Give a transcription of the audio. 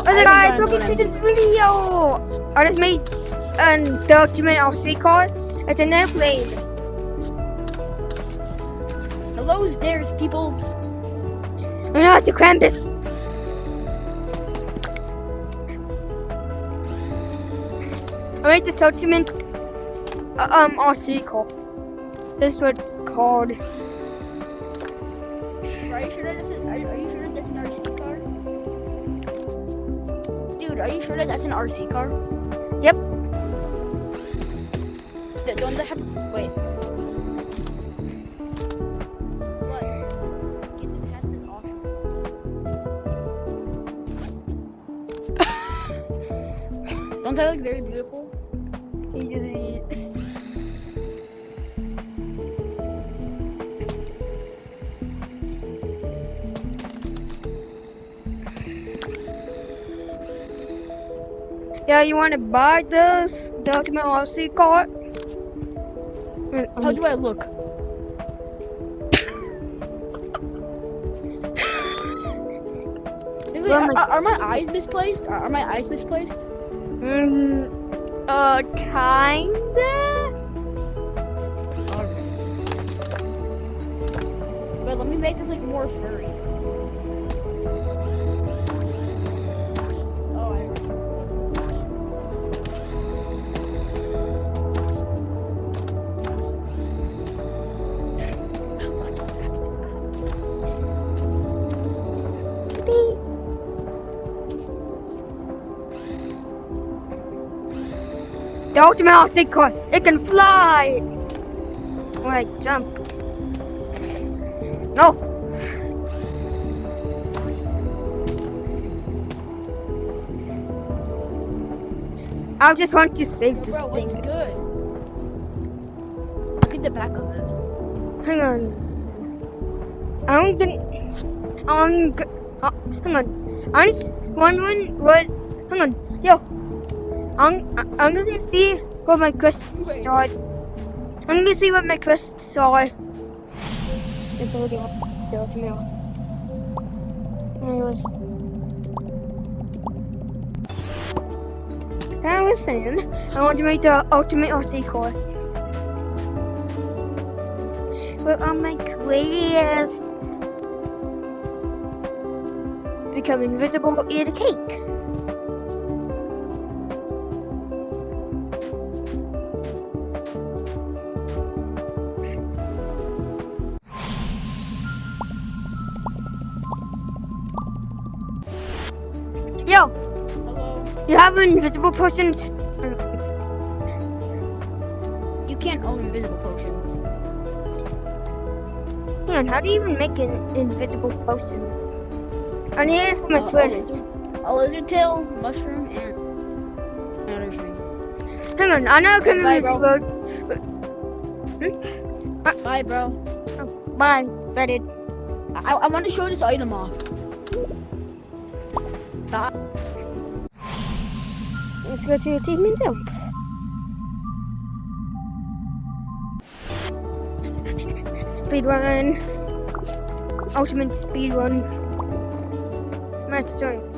Listen guys, welcome to this video! I just made the ultimate RC car. It's an airplane. Hello there's peoples. We're not the Krampus. I made this ultimate RC car. This is what it's called. Are you sure that's an RC car? Dude, are you sure that that's an RC car? Yep. Don't they have... Wait. What? Gets his hat in auction. Don't they look very beautiful? Yeah, you want to buy this? The ultimate RC car? How do I look? Wait, are my eyes misplaced? Are my eyes misplaced? Kinda? Alright. But let me make this like more furry. The ultimate RC car, it can fly! Wait, jump. No! I just want to save this bro, thing. What's good? Look at the back of it. Hang on. hang on. I'm just wondering what, hang on, yo. I'm gonna see what my questions are. I'm gonna see what my questions are. It's already up there to me. Anyways. I was saying, I want to make the ultimate RC car. But on my quest, become invisible, eat a cake. Yo! Hello? You have invisible potions? You can't own invisible potions. Hang on, how do you even make an invisible potion? And here's my quest. A lizard tail, mushroom, and another tree. Hang on, I know I can Bye, bro. Bye, bro. Oh, bye, Betty. I want to show this item off. Stop. Let's go to achievement jump. Speed run. Ultimate speed run. Let's join.